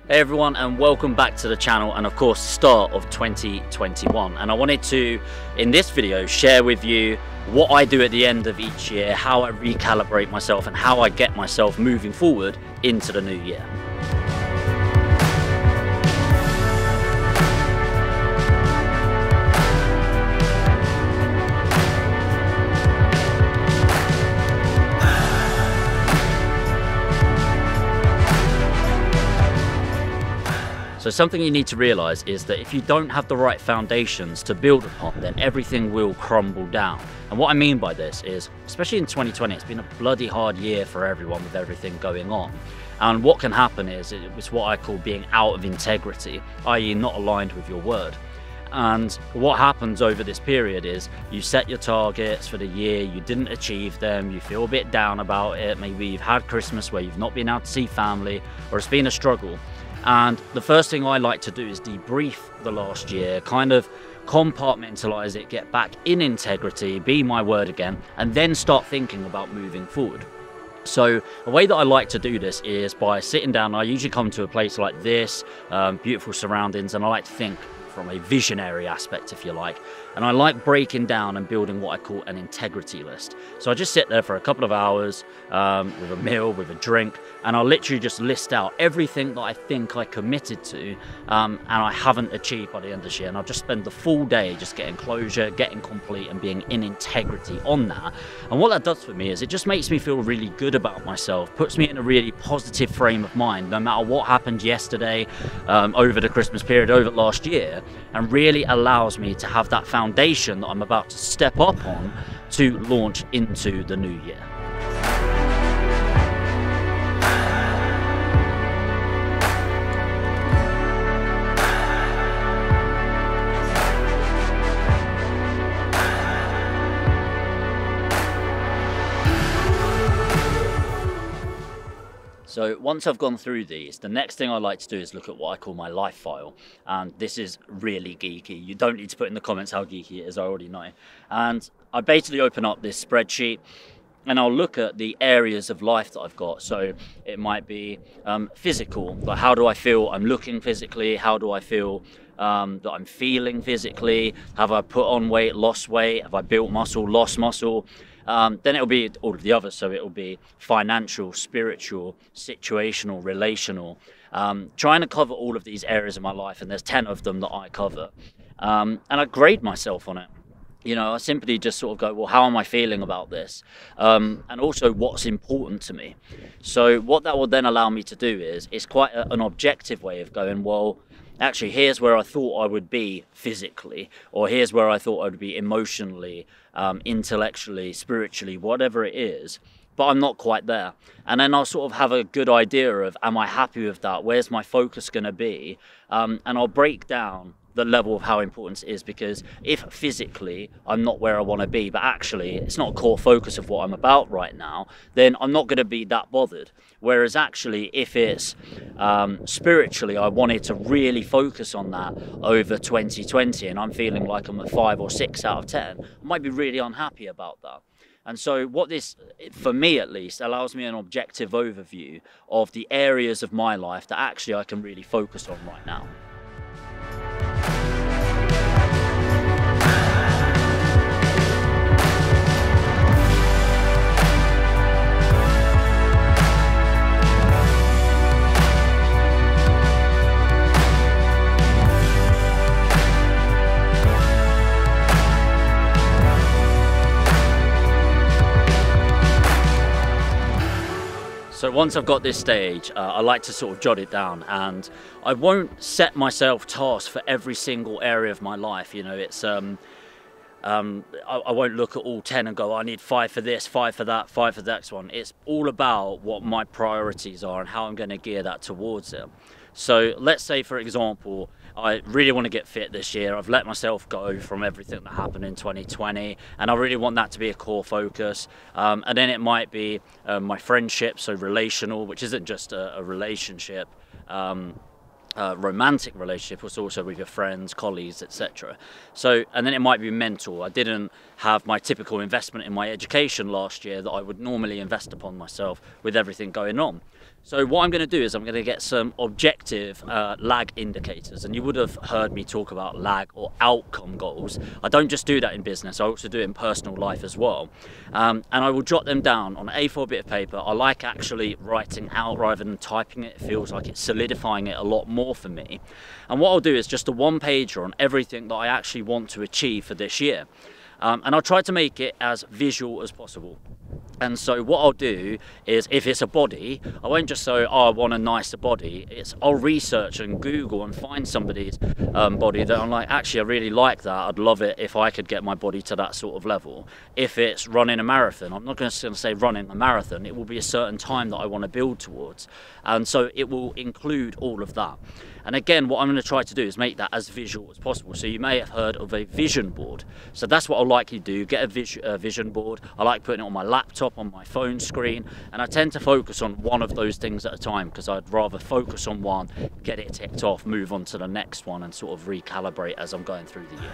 Hey everyone, and welcome back to the channel, and of course start of 2021. And I wanted to, in this video, share with you what I do at the end of each year, how I recalibrate myself and how I get myself moving forward into the new year. So something you need to realize is that if you don't have the right foundations to build upon, then everything will crumble down. And what I mean by this is, especially in 2020, it's been a bloody hard year for everyone with everything going on. And what can happen is, it's what I call being out of integrity, i.e. not aligned with your word. And what happens over this period is you set your targets for the year, you didn't achieve them, you feel a bit down about it, maybe you've had Christmas where you've not been able to see family, or it's been a struggle. And the first thing I like to do is debrief the last year, kind of compartmentalize it, get back in integrity, be my word again, and then start thinking about moving forward. So a way that I like to do this is by sitting down. I usually come to a place like this, beautiful surroundings, and I like to think from a visionary aspect, if you like. And I like breaking down and building what I call an integrity list. So I just sit there for a couple of hours with a meal, with a drink, and I'll literally just list out everything that I think I committed to and I haven't achieved by the end of this year. And I'll just spend the full day just getting closure, getting complete, and being in integrity on that. And what that does for me is it just makes me feel really good about myself, puts me in a really positive frame of mind, no matter what happened yesterday, over the Christmas period, over last year, and really allows me to have that foundation that I'm about to step up on to launch into the new year. So once I've gone through these, the next thing I like to do is look at what I call my life file. And this is really geeky. You don't need to put in the comments how geeky it is, I already know. And I basically open up this spreadsheet and I'll look at the areas of life that I've got. So it might be physical, like how do I feel I'm looking physically? How do I feel that I'm feeling physically? Have I put on weight, lost weight? Have I built muscle, lost muscle? Then it'll be all of the others, so it'll be financial, spiritual, situational, relational, trying to cover all of these areas of my life, and there's 10 of them that I cover, and I grade myself on it. You know, I simply just sort of go, well, how am I feeling about this? And also what's important to me. So what that will then allow me to do is, it's quite an objective way of going, well, actually, here's where I thought I would be physically, or here's where I thought I would be emotionally, intellectually, spiritually, whatever it is, but I'm not quite there. And then I'll sort of have a good idea of, am I happy with that? Where's my focus going to be? And I'll break down the level of how important it is, because if physically I'm not where I want to be, but actually it's not a core focus of what I'm about right now, then I'm not going to be that bothered. Whereas actually, if it's spiritually, I wanted to really focus on that over 2020, and I'm feeling like I'm at 5 or 6 out of 10, I might be really unhappy about that. And so what this, for me at least, allows me an objective overview of the areas of my life that actually I can really focus on right now. So once I've got this stage, I like to sort of jot it down, and I won't set myself tasks for every single area of my life. You know, it's I won't look at all 10 and go, I need 5 for this, 5 for that, 5 for the next one. It's all about what my priorities are and how I'm going to gear that towards it. So let's say, for example, I really want to get fit this year. I've let myself go from everything that happened in 2020, and I really want that to be a core focus. And then it might be my friendship, so relational, which isn't just a relationship, romantic relationship, it's also with your friends, colleagues, etc. So, and then it might be mental. I didn't have my typical investment in my education last year that I would normally invest upon myself with everything going on. So what I'm going to do is I'm going to get some objective lag indicators, and you would have heard me talk about lag or outcome goals. I don't just do that in business, I also do it in personal life as well. And I will jot them down on an A4 bit of paper. I like actually writing out rather than typing it. It feels like it's solidifying it a lot more for me. And what I'll do is just a one-pager on everything that I actually want to achieve for this year. And I'll try to make it as visual as possible. And so what I'll do is, if it's a body, I won't just say, oh, I want a nicer body. I'll research and Google and find somebody's body that I'm like, actually, I really like that. I'd love it if I could get my body to that sort of level. If it's running a marathon, I'm not going to say running a marathon. It will be a certain time that I want to build towards. And so it will include all of that. And again, what I'm going to try to do is make that as visual as possible. So you may have heard of a vision board. So that's what I'll likely do, get a vision board. I like putting it on my laptop, on my phone screen, and I tend to focus on one of those things at a time, because I'd rather focus on one, get it ticked off, move on to the next one, and sort of recalibrate as I'm going through the year.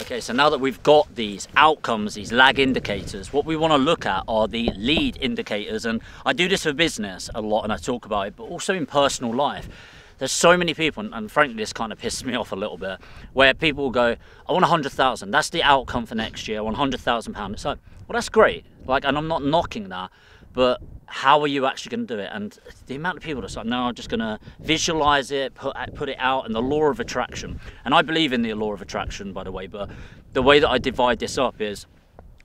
Okay, so now that we've got these outcomes, these lag indicators, what we want to look at are the lead indicators. And I do this for business a lot and I talk about it, but also in personal life. There's so many people, and frankly this kind of pisses me off a little bit, where people will go, I want 100,000, that's the outcome for next year, I want £100,000. It's like, well, that's great, like, and I'm not knocking that, but how are you actually going to do it? And the amount of people that's like, no, I'm just going to visualize it, put it out, and the law of attraction. And I believe in the law of attraction, by the way, but the way that I divide this up is,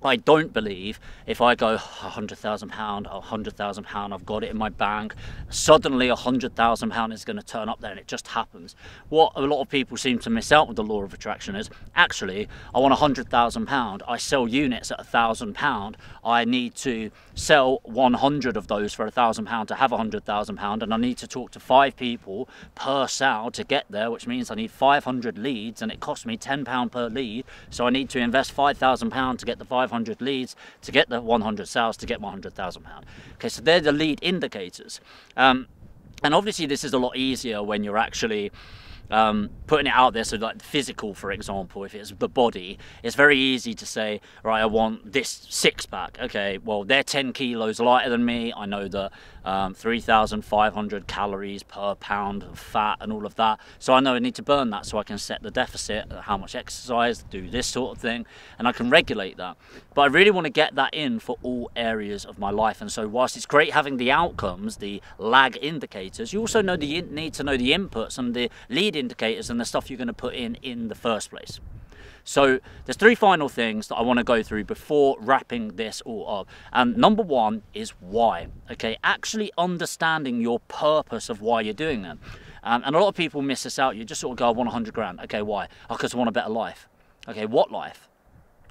I don't believe if I go £100,000, £100,000, I've got it in my bank, suddenly £100,000 is going to turn up there and it just happens. What a lot of people seem to miss out with the law of attraction is, actually, I want £100,000, I sell units at £1,000, I need to sell 100 of those for £1,000 to have £100,000, and I need to talk to 5 people per sale to get there, which means I need 500 leads, and it costs me £10 per lead, so I need to invest £5,000 to get the 500 leads, to get the 100 sales, to get my £100,000. Okay, so they're the lead indicators. And obviously this is a lot easier when you're actually putting it out there. So like physical, for example, if it's the body, it's very easy to say, right, I want this 6-pack. Okay, well, they're 10 kilos lighter than me. I know that 3,500 calories per pound of fat and all of that. So I know I need to burn that so I can set the deficit, how much exercise, do this sort of thing, and I can regulate that. But I really want to get that in for all areas of my life. And so whilst it's great having the outcomes, the lag indicators, you also need to know the inputs and the lead indicators and the stuff you're going to put in the first place. So there's 3 final things that I want to go through before wrapping this all up. And number 1 is why. Okay, actually understanding your purpose of why you're doing that. And a lot of people miss this out. You just sort of go, I want 100 grand. Okay, why? Oh, because I want a better life. Okay, what life?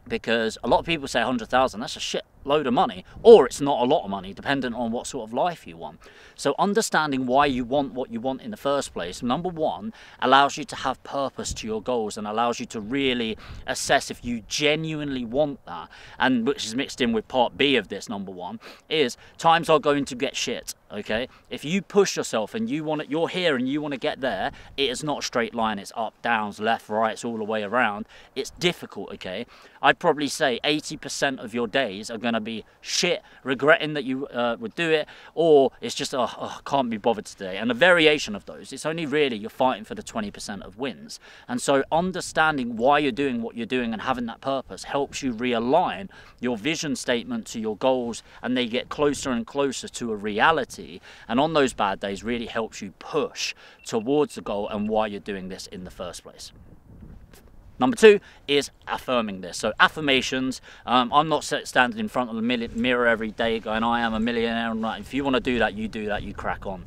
Because a lot of people say 100,000, that's a shit load of money, or it's not a lot of money, dependent on what sort of life you want. So understanding why you want what you want in the first place, number 1, allows you to have purpose to your goals and allows you to really assess if you genuinely want that. And which is mixed in with part B of this, number 1, is times are going to get shit. Okay, if you push yourself and you're here and you want to get there, it is not a straight line. It's up, downs, left, right, it's all the way around. It's difficult. Okay, I'd probably say 80% of your days are going to be shit, regretting that you would do it, or it's just, I can't be bothered today. And a variation of those, it's only really you're fighting for the 20% of wins. And so understanding why you're doing what you're doing and having that purpose helps you realign your vision statement to your goals, and they get closer and closer to a reality. And on those bad days really helps you push towards the goal and why you're doing this in the first place. Number 2 is affirming this. So affirmations, I'm not standing in front of the mirror every day going, I am a millionaire. And if you want to do that, you crack on.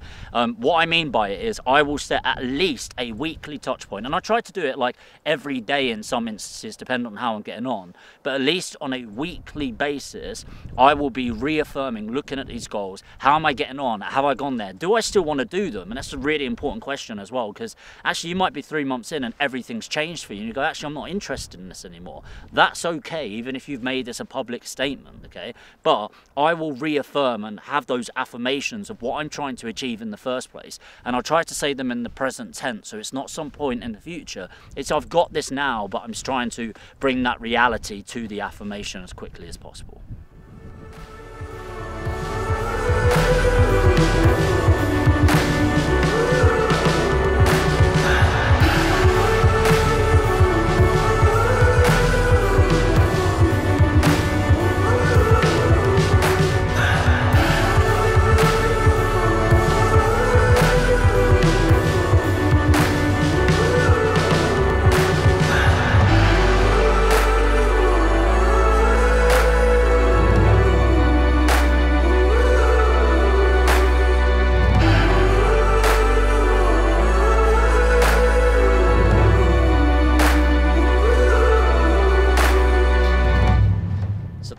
What I mean by it is I will set at least a weekly touch point. And I try to do it like every day in some instances, depending on how I'm getting on. But at least on a weekly basis, I will be reaffirming, looking at these goals. How am I getting on? Have I gone there? Do I still want to do them? And that's a really important question as well, because actually you might be 3 months in and everything's changed for you. And you go, actually, actually I'm not interested in this anymore. That's okay, even if you've made this a public statement, okay? But I will reaffirm and have those affirmations of what I'm trying to achieve in the first place, and I'll try to say them in the present tense, so it's not some point in the future. It's I've got this now, but I'm just trying to bring that reality to the affirmation as quickly as possible.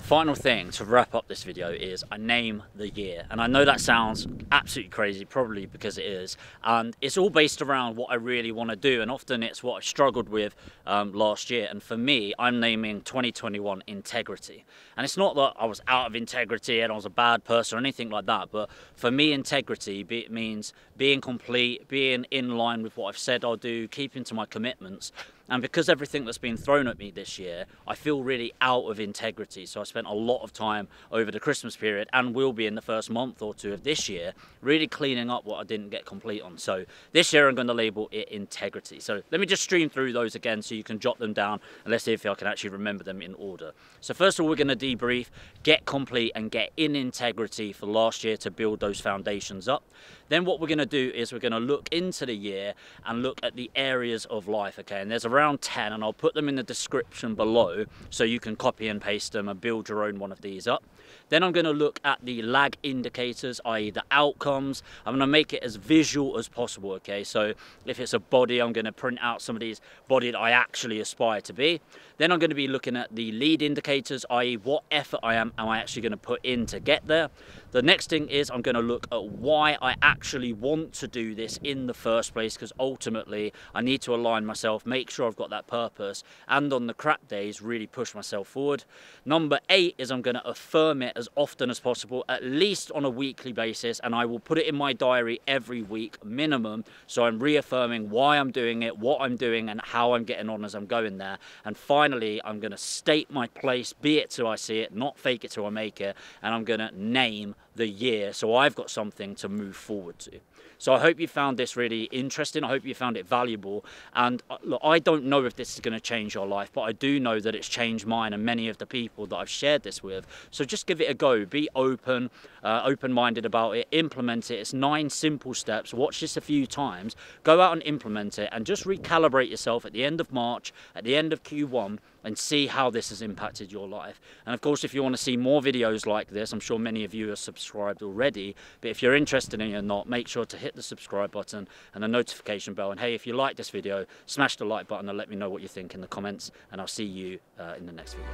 Final thing to wrap up this video is I name the year, and I know that sounds absolutely crazy, probably because it is, and it's all based around what I really want to do, and often it's what I struggled with last year. And for me, I'm naming 2021 integrity. And it's not that I was out of integrity and I was a bad person or anything like that, but for me, integrity means being complete, being in line with what I've said I'll do, keeping to my commitments. And because everything that's been thrown at me this year, I feel really out of integrity. So I spent a lot of time over the Christmas period, and will be in the first month or two of this year, really cleaning up what I didn't get complete on. So this year I'm going to label it integrity. So let me just stream through those again so you can jot them down, and let's see if I can actually remember them in order. So first of all, we're going to debrief, get complete and get in integrity for last year to build those foundations up. Then what we're going to do is we're going to look into the year and look at the areas of life, okay? And there's around 10, and I'll put them in the description below so you can copy and paste them and build your own one of these up. Then I'm going to look at the lag indicators, i.e. the outcomes. I'm going to make it as visual as possible, okay? So if it's a body, I'm going to print out some of these body that I actually aspire to be. Then I'm going to be looking at the lead indicators, i.e. what effort am I actually going to put in to get there. The next thing is I'm going to look at why I actually want to do this in the first place, because ultimately I need to align myself, make sure I've got that purpose, and on the crap days really push myself forward. Number 8 is I'm going to affirm it as often as possible, at least on a weekly basis, and I will put it in my diary every week minimum, so I'm reaffirming why I'm doing it, what I'm doing, and how I'm getting on as I'm going there. And finally, I'm going to state my place, be it till I see it, not fake it till I make it, and I'm going to name the year so I've got something to move forward to. So I hope you found this really interesting. I hope you found it valuable. And look, I don't know if this is going to change your life, but I do know that it's changed mine and many of the people that I've shared this with. So just give it a go. Be open, open-minded about it. Implement it. It's 9 simple steps. Watch this a few times. Go out and implement it, and just recalibrate yourself at the end of March, at the end of Q1, and see how this has impacted your life. And of course, if you want to see more videos like this, I'm sure many of you are subscribed already, but if you're interested in it or not, make sure to hit the subscribe button and the notification bell. And hey, if you like this video, smash the like button and let me know what you think in the comments, and I'll see you in the next video.